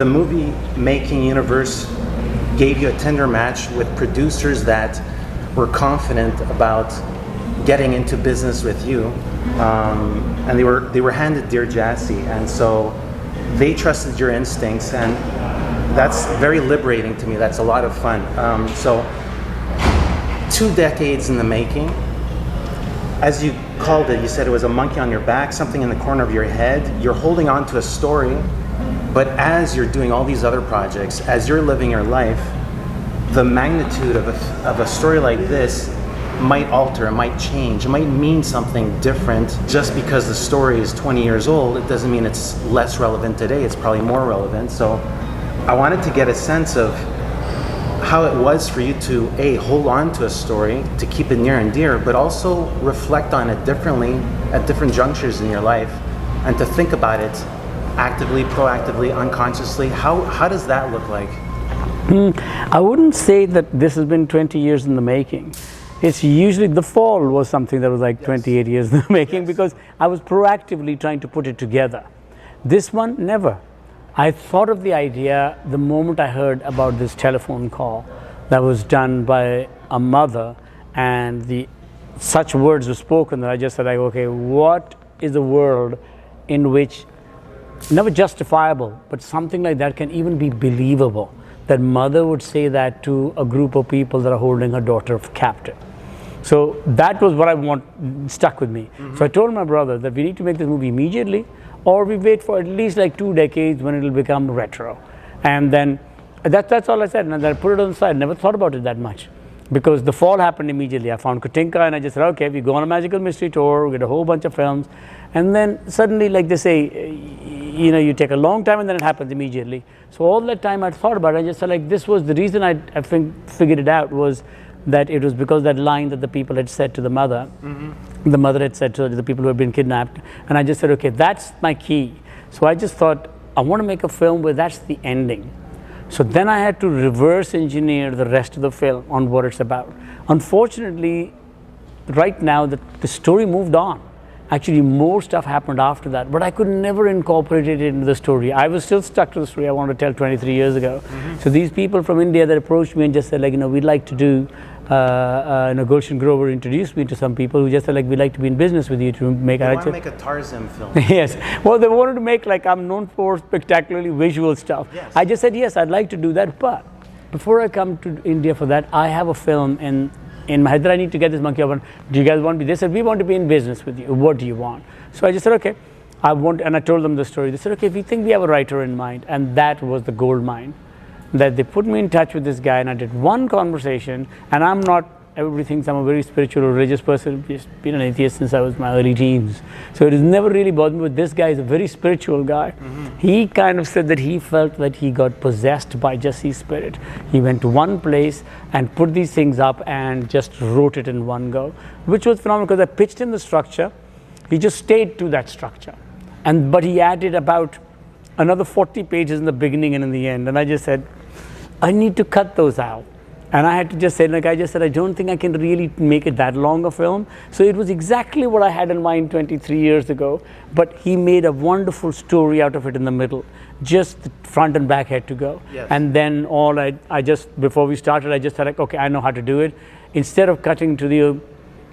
movie making universe gave you a tender match with producers that were confident about getting into business with you, and they were handed Dear Jassi, and so they trusted your instincts, and that's very liberating to me. That's a lot of fun. So 2 decades in the making. As you called it, you said it was a monkey on your back, something in the corner of your head. You're holding on to a story, but as you're doing all these other projects, as you're living your life, the magnitude of a story like this might alter, it might change, it might mean something different. Just because the story is 20 years old, it doesn't mean it's less relevant today, it's probably more relevant. So I wanted to get a sense of how it was for you to hold on to a story, to keep it near and dear, but also reflect on it differently at different junctures in your life, and to think about it actively, proactively, unconsciously. How does that look like? I wouldn't say that this has been 20 years in the making. It's usually, The Fall was something that was like 28 years in the making, because I was proactively trying to put it together. This one, never. I thought of the idea the moment I heard about this telephone call that was done by a mother, and such words were spoken that I just said, like, okay, what is a world in which, never justifiable, but something like that can even be believable, that mother would say that to a group of people that are holding her daughter captive. So that was what stuck with me. So I told my brother that we need to make this movie immediately, or we wait for at least like 2 decades when it'll become retro. And then that's all I said, and then I put it on the side. Never thought about it that much, because The Fall happened immediately. I found Katinka, and I just said, okay, we go on a magical mystery tour, we get a whole bunch of films, and then suddenly, like they say, you take a long time and then it happens immediately. So all that time I thought about it, I just said, like, this was the reason I figured it out, was that it was because that line that the people had said to the mother, the mother had said to the people who had been kidnapped, and I just said, okay, that's my key. So I just thought, I want to make a film where that's the ending. So then I had to reverse engineer the rest of the film on what it's about. Unfortunately, right now, the story moved on. Actually, more stuff happened after that, but I could never incorporate it into the story. I was still stuck to the story I wanted to tell 23 years ago. So these people from India that approached me and just said, like, we'd like to do, Gulshan Grover introduced me to some people who just said, like, we'd like to be in business with you to make. They want to make a Tarsem film. Yes. Well, they wanted to make, like, I'm known for spectacularly visual stuff. Yes. I just said, yes, I'd like to do that, but before I come to India for that, I have a film in my head that I need to get this monkey off. Do you guys want to be? They said, we want to be in business with you. What do you want? So I just said, okay, I want, and I told them the story. They said, okay, we think we have a writer in mind. And that was the gold mine. That they put me in touch with this guy, and I did one conversation, and everybody thinks I'm a very spiritual or religious person. I've just been an atheist since I was my early teens. So it has never really bothered me, but this guy is a very spiritual guy. He kind of said that he felt that he got possessed by Jassi's spirit. He went to one place and put these things up and just wrote it in one go, which was phenomenal, because I pitched him the structure. He just stayed to that structure. But he added about another 40 pages in the beginning and in the end. And I just said, I need to cut those out. And I had to just say, like I just said, I don't think I can really make it that long a film. So it was exactly what I had in mind 23 years ago. But he made a wonderful story out of it in the middle. Just the front and back had to go. Yes. And then before we started, I just said, like, okay, I know how to do it. Instead of cutting to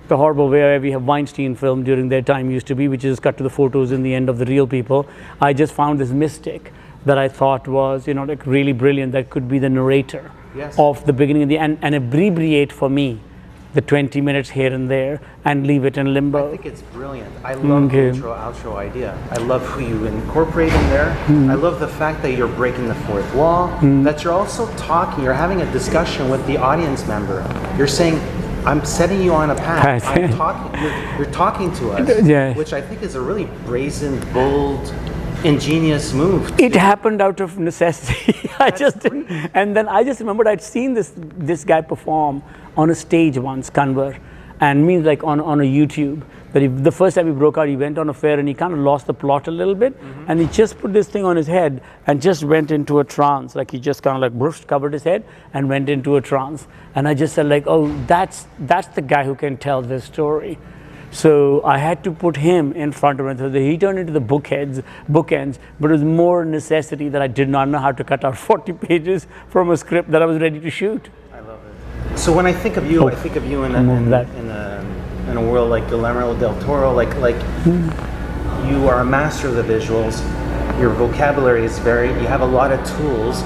the horrible way we have Weinstein film during their time used to be, which is cut to the photos in the end of the real people, I just found this mystic that I thought was, like, really brilliant, that could be the narrator. Yes. Of the beginning and the end, and abbreviate for me the 20 minutes here and there and leave it in limbo. I think it's brilliant. I love the intro-outro idea. I love who you incorporate in there. I love the fact that you're breaking the fourth wall, that you're also talking, you're having a discussion with the audience member. You're saying, I'm setting you on a path. You're talking to us, which I think is a really brazen, bold, ingenious move. It happened out of necessity. And then I just remembered I'd seen this guy perform on a stage once, Kanwar, and means like on a YouTube. But the first time he broke out, he went on a fair and he kind of lost the plot a little bit, and he just put this thing on his head and just went into a trance. Like he just kind of like brush, covered his head and went into a trance. And I just said, like, oh, that's the guy who can tell this story. So I had to put him in front of it. So he turned into the bookends, but it was more necessity that I did not know how to cut out 40 pages from a script that I was ready to shoot. I love it. So when I think of you, I think of you in a world like Guillermo del Toro, like you are a master of the visuals. Your vocabulary is you have a lot of tools.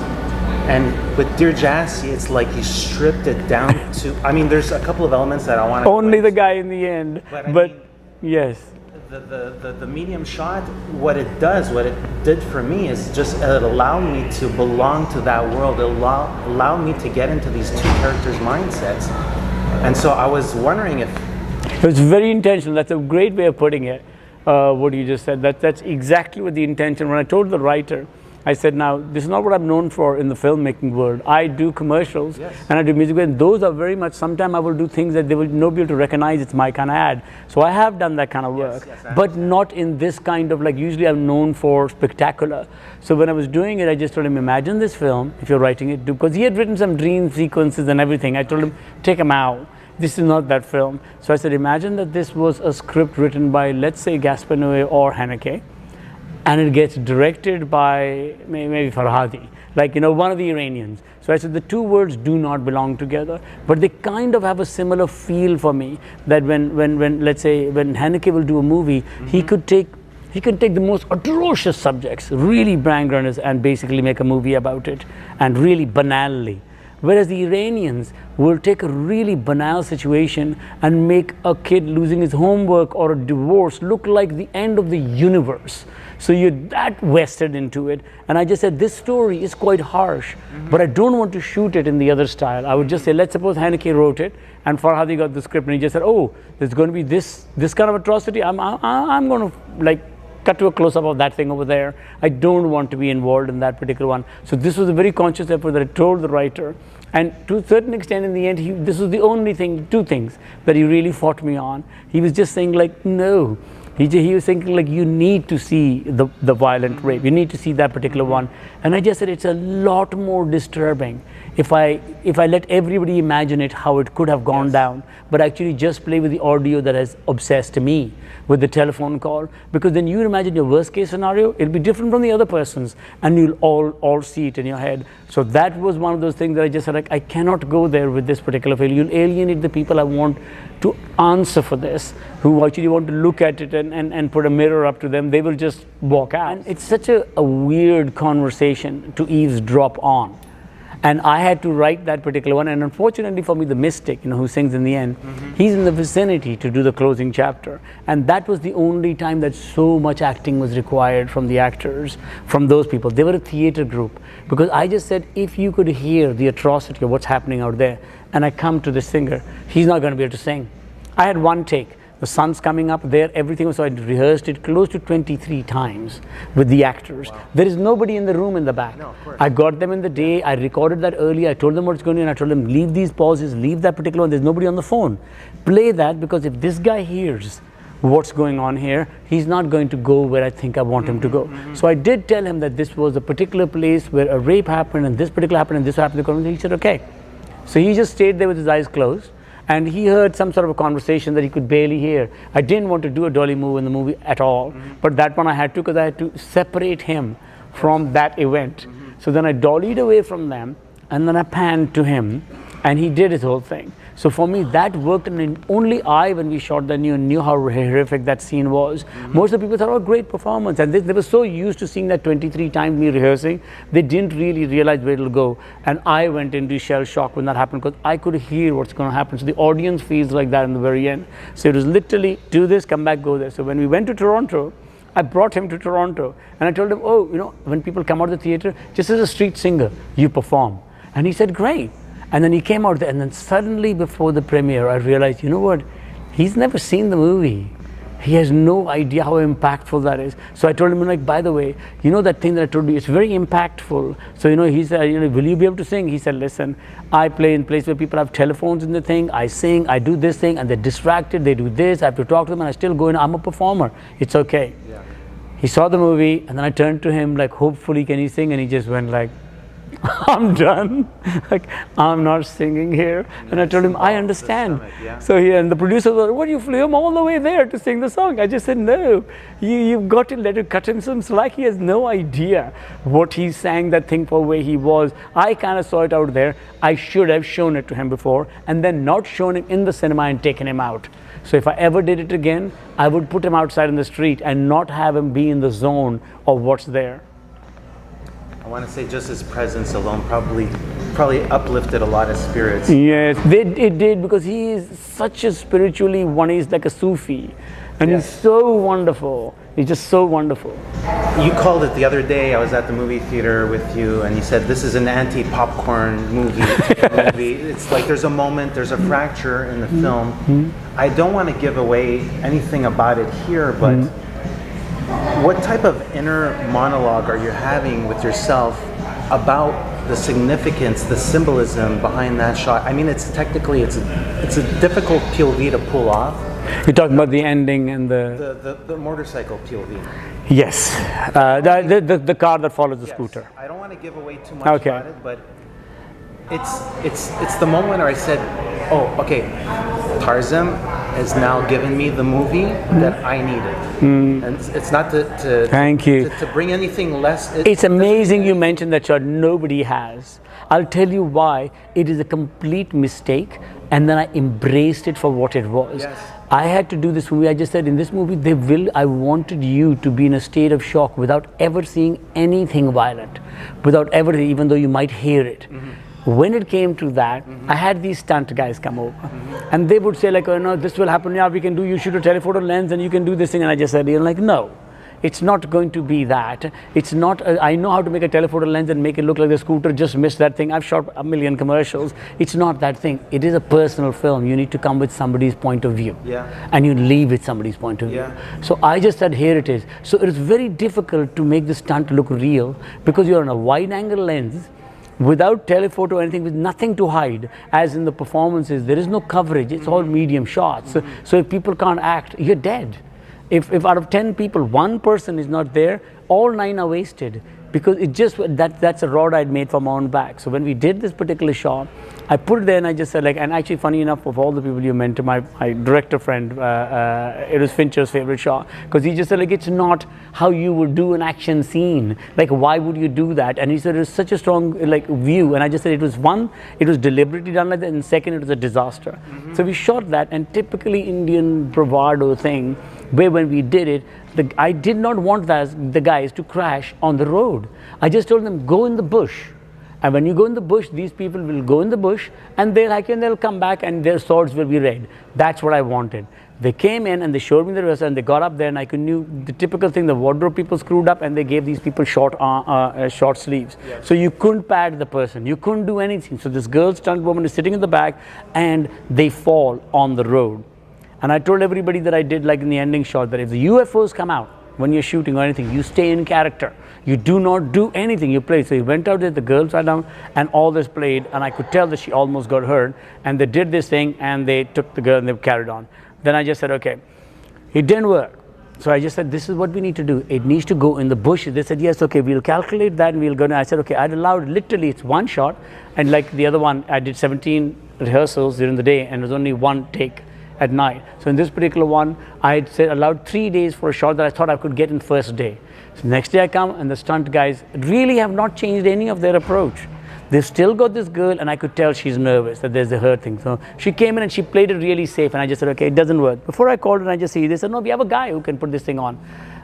And with Dear Jassi, it's like you stripped it down to, I mean, there's a couple of elements that I want to... Only the guy in the end, but yes. The medium shot, what it did for me is just it allowed me to belong to that world. It allowed me to get into these two characters' mindsets. And so I was wondering if... It was very intentional. That's a great way of putting it, what you just said. That's exactly what the intention. When I told the writer, I said, now, this is not what I'm known for in the filmmaking world. I do commercials and I do music, and those are very much, sometimes I will do things that they will not be able to recognize it's my kind of ad. So I have done that kind of work, but not in this kind of, like, usually I'm known for spectacular. So when I was doing it, I just told him, imagine this film, if you're writing it, because he had written some dream sequences and everything. I told him, take them out. This is not that film. So I said, imagine that this was a script written by, let's say, Gaspar Noé or Haneke, and it gets directed by maybe Farhadi, like, you know, one of the Iranians. So I said the two words do not belong together, but they kind of have a similar feel for me, that when let's say, when Haneke will do a movie, he could take the most atrocious subjects, really bang runners, and basically make a movie about it, and really banally. Whereas the Iranians will take a really banal situation and make a kid losing his homework or a divorce look like the end of the universe. So you're that vested into it. And I just said, this story is quite harsh, but I don't want to shoot it in the other style. I would just say, let's suppose Haneke wrote it and Farhadi got the script and he just said, oh, there's going to be this kind of atrocity. I'm going to, like, cut to a close-up of that thing over there. I don't want to be involved in that particular one. So this was a very conscious effort that I told the writer. And to a certain extent, in the end, this was the only thing, two things that he really fought me on. He was just saying, like, no. He was thinking, like, you need to see the violent rape. You need to see that particular one. And I just said, it's a lot more disturbing if I let everybody imagine it, how it could have gone down, but actually just play with the audio that has obsessed me with the telephone call. Because then you imagine your worst case scenario, it'll be different from the other person's, and you'll all see it in your head. So that was one of those things that I just said, like, I cannot go there with this particular film. You'll alienate the people I want to answer for this, who actually want to look at it and put a mirror up to them. They will just walk out. And it's such a weird conversation to eavesdrop on. And I had to write that particular one, and unfortunately for me, the mystic, you know, who sings in the end, he's in the vicinity to do the closing chapter. And that was the only time that so much acting was required from the actors, from those people. They were a theater group, because I just said, if you could hear the atrocity of what's happening out there, and I come to the singer, he's not going to be able to sing. I had one take. The sun's coming up there, everything was, so I rehearsed it close to 23 times with the actors. Wow. There is nobody in the room in the back. No, of course. I got them in the day, I recorded that early, I told them what's going on, I told them, leave these pauses, leave that particular one, there's nobody on the phone. Play that, because if this guy hears what's going on here, he's not going to go where I think I want him to go. So I did tell him that this was a particular place where a rape happened, and this particular happened, and this happened. He said, okay. So he just stayed there with his eyes closed. And he heard some sort of a conversation that he could barely hear. I didn't want to do a dolly move in the movie at all, but that one I had to, because I had to separate him from that event. So then I dollied away from them, and then I panned to him, and he did his whole thing. So for me, that worked, and only I, when we shot that, knew how horrific that scene was. Most of the people thought, oh, great performance, and they were so used to seeing that 23 times me rehearsing, they didn't really realize where it'll go. And I went into shell shock when that happened, because I could hear what's going to happen. So the audience feels like that in the very end. So it was literally, do this, come back, go there. So when we went to Toronto, I brought him to Toronto, and I told him, oh, you know, when people come out of the theater, just as a street singer, you perform. And he said, great. And then he came out there, and then suddenly before the premiere, I realized, you know what, he's never seen the movie. He has no idea how impactful that is. So I told him, like, by the way, you know that thing that I told you, it's very impactful. So, you know, he said, you know, will you be able to sing? He said, listen, I play in places where people have telephones in the thing, I sing, I do this thing, and they're distracted, they do this, I have to talk to them, and I still go in, I'm a performer, it's okay. Yeah. He saw the movie, and then I turned to him, like, hopefully can he sing? And he just went like, I'm done. Like, I'm not singing here. And I told him, I understand. Yeah. So and the producer was like, what, you flew him all the way there to sing the song? I just said, no, you've got to let him cut him some slack. He has no idea what he sang that thing for where he was. I kind of saw it out there. I should have shown it to him before and then not shown him in the cinema and taken him out. So if I ever did it again, I would put him outside in the street and not have him be in the zone of what's there. I want to say just his presence alone probably uplifted a lot of spirits. Yes, it did, because he is such a spiritually one. He's like a Sufi, and Yes. he's so wonderful. He's just so wonderful. You called it the other day. I was at the movie theater with you, and you said this is an anti-popcorn movie. It's like there's a moment, there's a fracture in the film. I don't want to give away anything about it here, but what type of inner monologue are you having with yourself about the significance, the symbolism behind that shot? I mean, it's technically it's a difficult POV to pull off. You're talking about the ending and the motorcycle POV. Yes, the car that follows the scooter. I don't want to give away too much Okay. about it, but it's the moment where I said, oh, okay, Tarsem has now given me the movie that I needed. And it's not to Thank you. to bring anything less. It's amazing you mentioned that shot. Nobody has. I'll tell you why. It is a complete mistake, and then I embraced it for what it was. Yes. I had to do this movie. I just said, in this movie, I wanted you to be in a state of shock without ever seeing anything violent, without ever, even though you might hear it. When it came to that, I had these stunt guys come over, and they would say like, oh no, this will happen. Yeah, we can do. You shoot a telephoto lens, and you can do this thing. And I just said, like, no, it's not going to be that. It's not. I know how to make a telephoto lens and make it look like the scooter just missed that thing. I've shot a million commercials. It's not that thing. It is a personal film. You need to come with somebody's point of view, and you leave with somebody's point of view. So I just said, here it is. So it is very difficult to make the stunt look real because you're on a wide-angle lens, without telephoto or anything, with nothing to hide. As in the performances, there is no coverage. It's all medium shots. So if people can't act, you're dead. If out of 10 people, one person is not there, all 9 are wasted. Because it just, that's a rod I'd made for my own back. So when we did this particular shot, I put it there and I just said like, and actually funny enough, of all the people you mentioned, my director friend, it was Fincher's favorite shot. Because he just said like, it's not how you would do an action scene. Like, why would you do that? And he said it was such a strong like view. And I just said it was one, it was deliberately done like that. And second, it was a disaster. So we shot that, and typically Indian bravado thing, where when we did it, I did not want the guys to crash on the road. I just told them, go in the bush. And when you go in the bush, these people will go in the bush, and they'll come back and their swords will be red. That's what I wanted. They came in and they showed me the rehearsal, and they got up there, and I knew the typical thing, the wardrobe people screwed up and they gave these people short sleeves. So you couldn't pad the person, you couldn't do anything. So this girl stunt woman is sitting in the back and they fall on the road. And I told everybody that I did like in the ending shot that if the UFOs come out when you're shooting or anything, you stay in character. You do not do anything, you play. So he went out there, the girls sat down, and all this played, and I could tell that she almost got hurt. And they did this thing, and they took the girl and they carried on. Then I just said, okay, it didn't work. So I just said, this is what we need to do. It needs to go in the bush. They said, yes, okay, we'll calculate that and we'll go. And I said, okay, I'd allowed, literally, it's one shot. And like the other one, I did 17 rehearsals during the day, and it was only one take at night. So in this particular one, I had said allowed 3 days for a shot that I thought I could get in first day. So next day I come, and the stunt guys really have not changed any of their approach. They've still got this girl, and I could tell she's nervous, that there's a her thing. So she came in and she played it really safe, and I just said, okay, it doesn't work. Before I called her, I just see, they said, no, we have a guy who can put this thing on.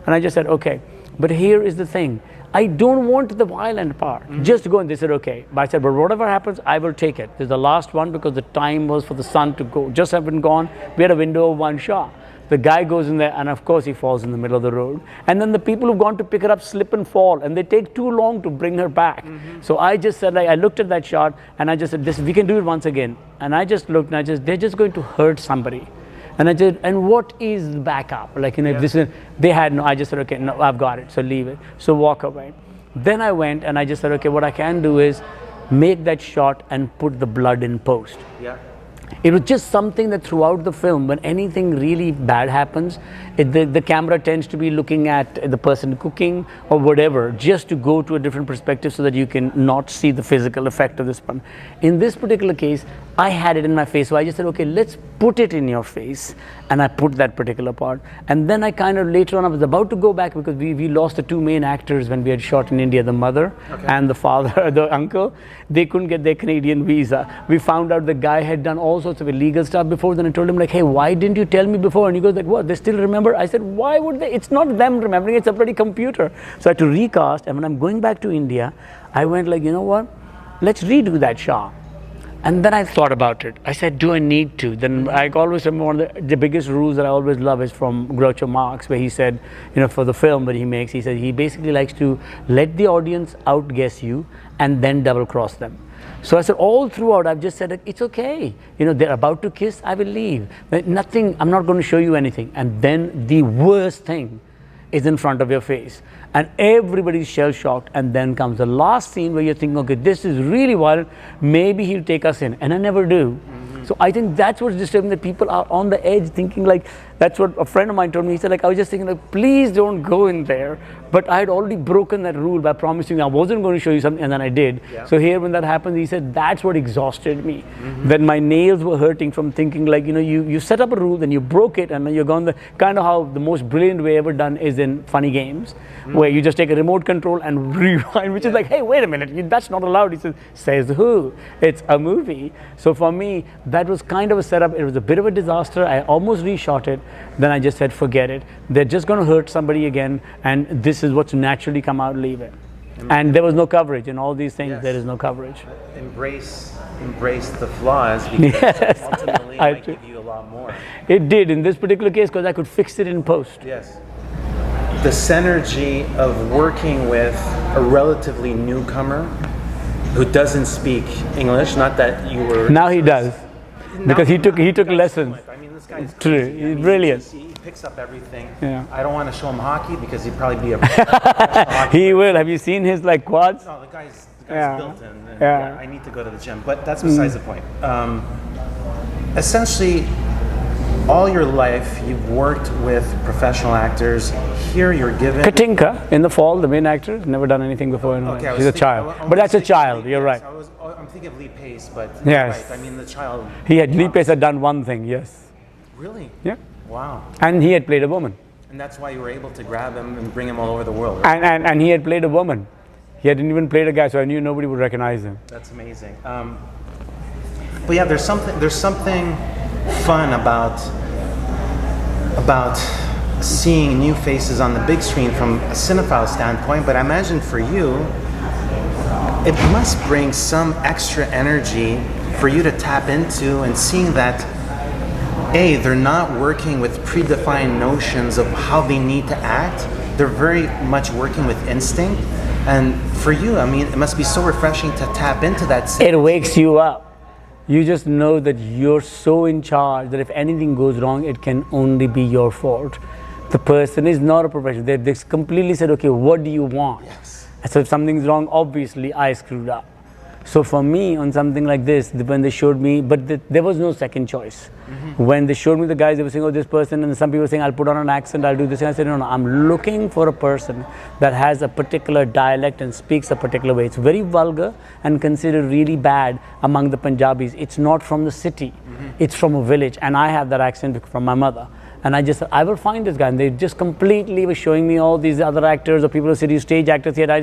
And I just said, okay, but here is the thing. I don't want the violent part. Just go. And they said, okay. But I said, but whatever happens, I will take it. This is the last one because the time was for the sun to go. Just haven't gone. We had a window of one shot. The guy goes in there, and of course he falls in the middle of the road. And then the people who've gone to pick her up slip and fall, and they take too long to bring her back. So I just said, like, I looked at that shot, and I just said, we can do it once again. And I just looked, and they're just going to hurt somebody. And I said, and what is the backup? Like, if this is, they had no, I just said, okay, no, I've got it, so leave it. So walk away. Then I went, and I just said, okay, what I can do is make that shot and put the blood in post. It was just something that throughout the film, when anything really bad happens, the camera tends to be looking at the person cooking or whatever, just to go to a different perspective so that you can not see the physical effect of this one. In this particular case, I had it in my face, so I just said, okay, let's put it in your face. And I put that particular part. And then I kind of, later on, I was about to go back because we lost the two main actors when we had shot in India, the mother and the father, the uncle. They couldn't get their Canadian visa. We found out the guy had done all sorts of illegal stuff before. Then I told him, like, hey, why didn't you tell me before? And he goes like, what, they still remember? I said, why would they? It's not them remembering, it's a bloody computer. So I had to recast. And when I'm going back to India, I went like, you know what? Let's redo that shot. And then I thought about it. I said, do I need to? Then I always remember one of the biggest rules that I always love is from Groucho Marx, where he said, you know, for the film that he makes, he said he basically likes to let the audience outguess you and then double cross them. So I said, all throughout, I've just said, it's okay. You know, they're about to kiss, I will leave. Nothing, I'm not going to show you anything. And then the worst thing is in front of your face. And everybody's shell-shocked, and then comes the last scene where you're thinking, okay, this is really violent, maybe he'll take us in, and I never do. So I think that's what's disturbing, that people are on the edge thinking like, that's what a friend of mine told me. He said, like, I was just thinking, like, please don't go in there. But I had already broken that rule by promising I wasn't going to show you something, and then I did. Yeah. So here when that happened, he said, that's what exhausted me. When my nails were hurting from thinking like, you know, you set up a rule, then you broke it, and then you're gone. Kind of how the most brilliant way ever done is in Funny Games, where you just take a remote control and rewind, which is like, hey, wait a minute, that's not allowed. He says who? It's a movie. So for me, that was kind of a setup. It was a bit of a disaster. I almost reshot it. Then I just said, forget it. They're just going to hurt somebody again, and this is what's naturally come out, leave it. And there was no coverage in all these things. Yes. There is no coverage. Embrace the flaws, because ultimately it might give you a lot more. It did in this particular case, because I could fix it in post. Yes. The synergy of working with a relatively newcomer who doesn't speak English, not that you were... Now he does, because he took lessons. I mean, this guy's true. He's brilliant. He picks up everything. Yeah. I don't want to show him hockey because he'd probably be a hockey He will. Have you seen his like quads? No, the guy's Yeah. built in. And Yeah. I need to go to the gym, but that's besides the point. Essentially, all your life you've worked with professional actors. Here you're given... Katinka in The Fall, the main actor, never done anything before in life. She's a child. But that's a child, you're right. I'm thinking of Lee Pace, but yes. Right. I mean, the child... Lee Pace had done one thing, yes. Really? Yeah. Wow. And he had played a woman. And that's why you were able to grab him and bring him all over the world, right? And he had played a woman. He hadn't even played a guy, so I knew nobody would recognize him. That's amazing. But yeah, there's something fun about seeing new faces on the big screen from a cinephile standpoint. But I imagine for you, it must bring some extra energy for you to tap into, and seeing that they're not working with predefined notions of how they need to act. They're very much working with instinct. And for you, I mean, it must be so refreshing to tap into that. It wakes you up. You just know that you're so in charge that if anything goes wrong, it can only be your fault. The person is not a professional. They completely said, okay, what do you want? Yes. So if something's wrong, obviously I screwed up. So for me, on something like this, when they showed me, but there was no second choice. When they showed me the guys, they were saying, oh, this person, and some people were saying, I'll put on an accent, I'll do this. And I said, no, I'm looking for a person that has a particular dialect and speaks a particular way. It's very vulgar and considered really bad among the Punjabis. It's not from the city, it's from a village. And I have that accent from my mother. And I just said, I will find this guy. And they just completely were showing me all these other actors or people who said, stage actors here. I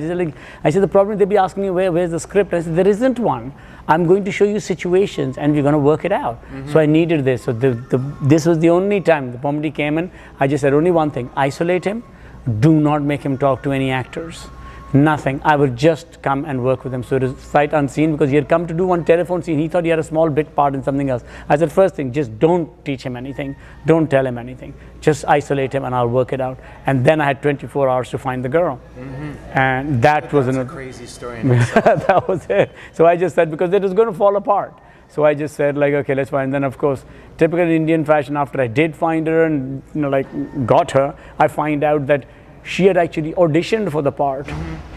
said, the problem is they'll be asking me, where's the script? I said, there isn't one. I'm going to show you situations and we're going to work it out. So I needed this. So this was the only time the moment he came in, I just said only one thing, isolate him. Do not make him talk to any actors. Nothing. I would just come and work with him. So it is sight unseen, because he had come to do one telephone scene. He thought he had a small bit part in something else. I said, first thing, just don't teach him anything. Don't tell him anything. Just isolate him and I'll work it out. And then I had 24 hours to find the girl. And that was a crazy story in itself. That was it. So I just said, because it was going to fall apart. So I just said, like, okay, let's find. And then, of course, typical Indian fashion, after I did find her and, like, got her, I find out that she had actually auditioned for the part,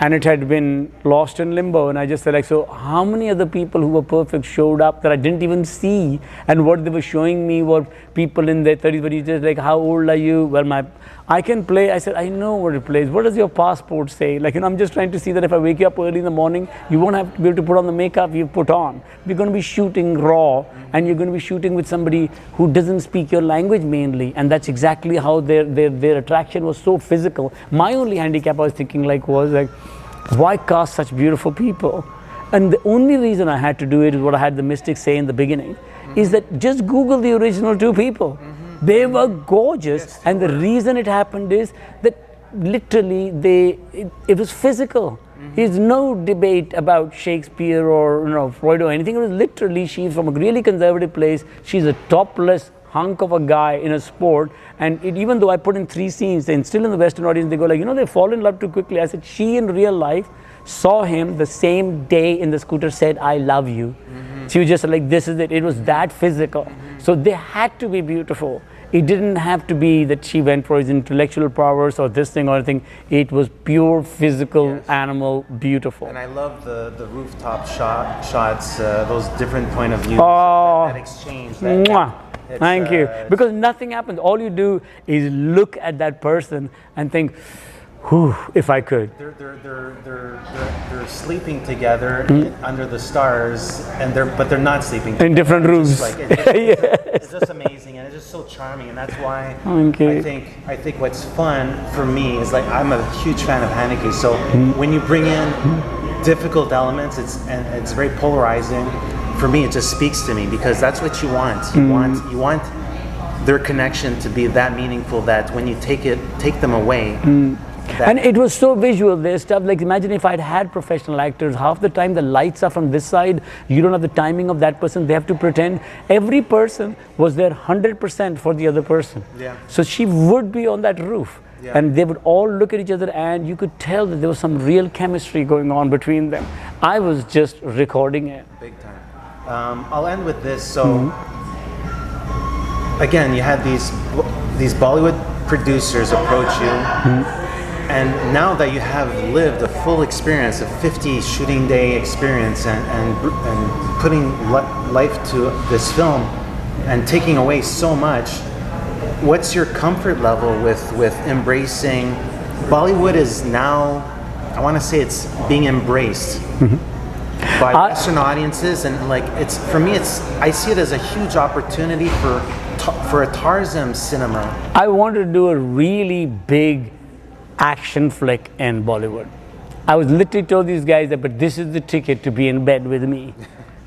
and it had been lost in limbo. And I just said, like, so how many other people who were perfect showed up that I didn't even see? And what they were showing me were people in their 30s, but you just like, how old are you? Well, I can play. I said, I know what it plays. What does your passport say? Like, I'm just trying to see that if I wake you up early in the morning, you won't have to be able to put on the makeup you've put on. We're going to be shooting raw, and you're going to be shooting with somebody who doesn't speak your language mainly. And that's exactly how their attraction was so physical. My only handicap I was thinking was why cast such beautiful people? And the only reason I had to do it is what I had the mystics say in the beginning, is that just Google the original two people. They were gorgeous, yes, and the reason it happened is that literally it was physical. There's no debate about Shakespeare or Freud or anything. It was literally, she's from a really conservative place. She's a topless hunk of a guy in a sport, and even though I put in 3 scenes, and still in the Western audience they go like, they fall in love too quickly. I said she in real life saw him the same day in the scooter, said I love you. She was just like, this is it. It was that physical. So they had to be beautiful. It didn't have to be that she went for his intellectual prowess or this thing or anything. It was pure physical, yes, animal, beautiful. And I love the rooftop shots, those different point of views, that exchange. Thank you. Because nothing happens. All you do is look at that person and think, whew, if I could. They're sleeping together under the stars, but they're not sleeping together. In different rooms. It's just amazing, and it's just so charming, and that's why I think what's fun for me is like, I'm a huge fan of Haneke. So when you bring in difficult elements, it's very polarizing. For me, it just speaks to me, because that's what you want. You want their connection to be that meaningful that when you take them away. And it was so visual, there's stuff like, imagine if I'd had professional actors, half the time the lights are from this side, you don't have the timing of that person, they have to pretend. Every person was there 100% for the other person. Yeah. So she would be on that roof. Yeah. And they would all look at each other, and you could tell that there was some real chemistry going on between them. I was just recording it. Big time. I'll end with this. So again, you had these Bollywood producers approach you. And now that you have lived a full experience, a 50 shooting day experience, and putting life to this film and taking away so much, what's your comfort level with embracing? Bollywood is now, I want to say it's being embraced by Western audiences, and for me, I see it as a huge opportunity for a Tarsem cinema. I wanted to do a really big action flick in Bollywood. I was literally told these guys that, but this is the ticket to be in bed with me.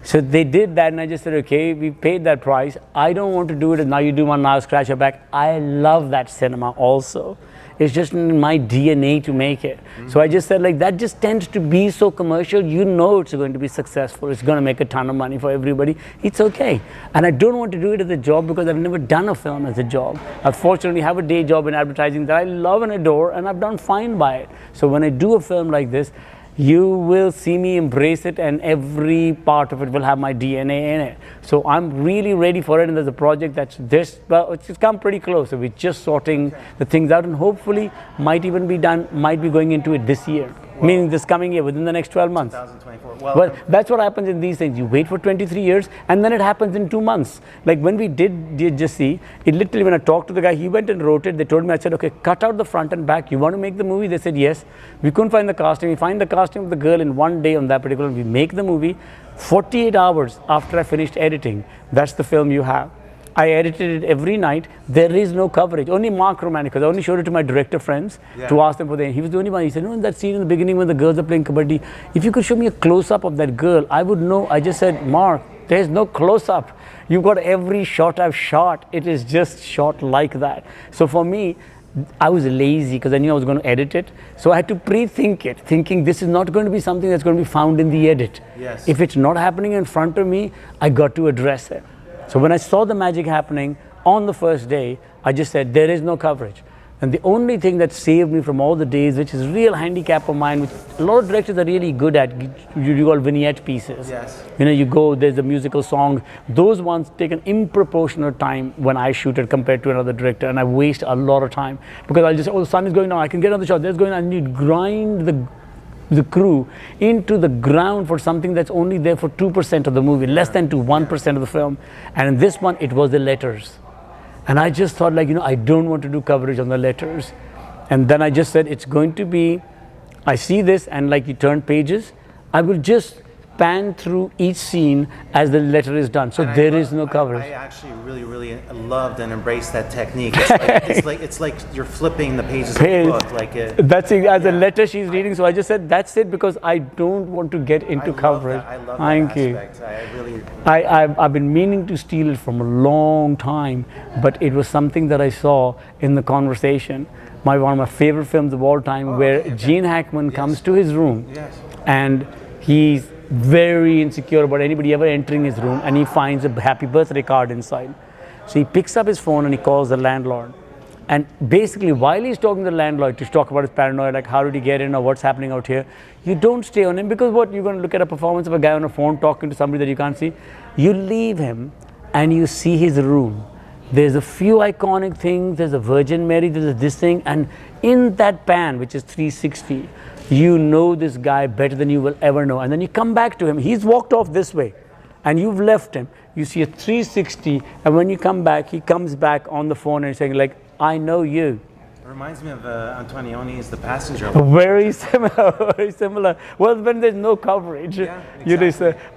So they did that, and I just said, okay, we paid that price. I don't want to do it, and now you do one, now scratch your back. I love that cinema also. It's just in my DNA to make it. So I just said, that just tends to be so commercial. It's going to be successful. It's going to make a ton of money for everybody. It's okay. And I don't want to do it as a job, because I've never done a film as a job. I fortunately have a day job in advertising that I love and adore, and I've done fine by it. So when I do a film like this, you will see me embrace it, and every part of it will have my DNA in it. So I'm really ready for it, and there's a project that's it's come pretty close. So we're just sorting the things out, and hopefully might be going into it this year. Meaning this coming year, within the next 12 months. 2024. Well, that's what happens in these things. You wait for 23 years, and then it happens in 2 months. Like when we did Dear Jassi, it literally, when I talked to the guy, he went and wrote it. They told me, I said, okay, cut out the front and back. You want to make the movie? They said, yes. We couldn't find the casting. We find the casting of the girl in one day on that particular. We make the movie. 48 hours after I finished editing, that's the film you have. I edited it every night. There is no coverage, only Mark Romanek, because I only showed it to my director friends to ask them for the. He was the only one. He said, in that scene in the beginning when the girls are playing kabaddi, if you could show me a close-up of that girl, I would know. I just said, Mark, there's no close-up. You've got every shot I've shot. It is just shot like that. So for me, I was lazy because I knew I was going to edit it. So I had to pre-think it, thinking this is not going to be something that's going to be found in the edit. Yes. If it's not happening in front of me, I got to address it. So when I saw the magic happening on the first day, I just said, there is no coverage. And the only thing that saved me from all the days, which is a real handicap of mine, which a lot of directors are really good at, you call vignette pieces. Yes. You know, you go, there's a musical song. Those ones take an improportionate time when I shoot it compared to another director, and I waste a lot of time because I'll just say, oh, the sun is going down, I can get on the shot, there's going on, and you grind the crew into the ground for something that's only there for 2% of the movie, less than 1% of the film. And in this one, it was the letters. And I just thought, like, you know, I don't want to do coverage on the letters. And then I just said, it's going to be, I see this, and like you turn pages, I will just pan through each scene as the letter is done. So there is no coverage. I actually really loved and embraced that technique. It's like you're flipping the pages of the book. Like that's it, as a letter she's reading. So I just said, that's it, because I don't want to get into coverage. I love that Thank aspect. you. I really. I've been meaning to steal it from a long time, but it was something that I saw in the conversation. One of my favorite films of all time, where Gene Hackman comes to his room, and he's very insecure about anybody ever entering his room, and he finds a happy birthday card inside. So he picks up his phone and he calls the landlord. And basically, while he's talking to the landlord to talk about his paranoia, like how did he get in or what's happening out here, you don't stay on him, because what, you're going to look at a performance of a guy on a phone talking to somebody that you can't see. You leave him and you see his room. There's a few iconic things, there's a Virgin Mary, there's this thing, and in that pan, which is 360, you know this guy better than you will ever know. And then you come back to him, he's walked off this way, and you've left him. You see a 360, and when you come back, he comes back on the phone and saying, like, I know you. It reminds me of Antonioni's The Passenger. Very similar, very similar. Well, when there's no coverage,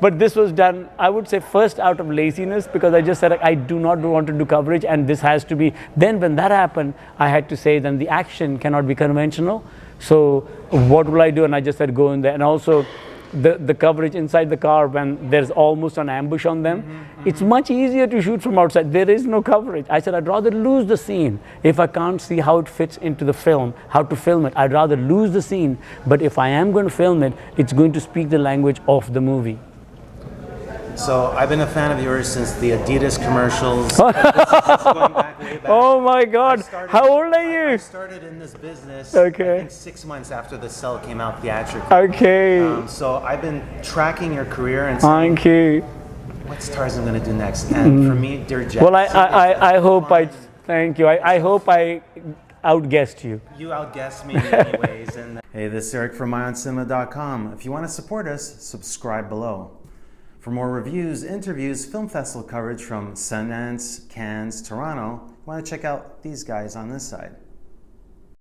but this was done, I would say, first out of laziness, because I just said, like, I do not want to do coverage, and this has to be. Then when that happened, I had to say, then the action cannot be conventional. So what will I do? And I just said, go in there. And also the coverage inside the car, when there's almost an ambush on them, it's much easier to shoot from outside. There is no coverage. I said, I'd rather lose the scene if I can't see how it fits into the film, how to film it. I'd rather lose the scene, but if I am going to film it, it's going to speak the language of the movie. So I've been a fan of yours since the Adidas commercials. This is going back, way back. Oh my God! How old are you? I started in this business, I think 6 months after The Cell came out theatrically. Okay. So I've been tracking your career and saying, thank you. what's Tarsem going to do next? And for me, Dear Jassi. Well, I hope thank you. I hope I outguessed you. You outguessed me in many ways. And hey, this is Eric from IONCINEMA.com. If you want to support us, subscribe below. For more reviews, interviews, film festival coverage from Sundance, Cannes, Toronto, you want to check out these guys on this side.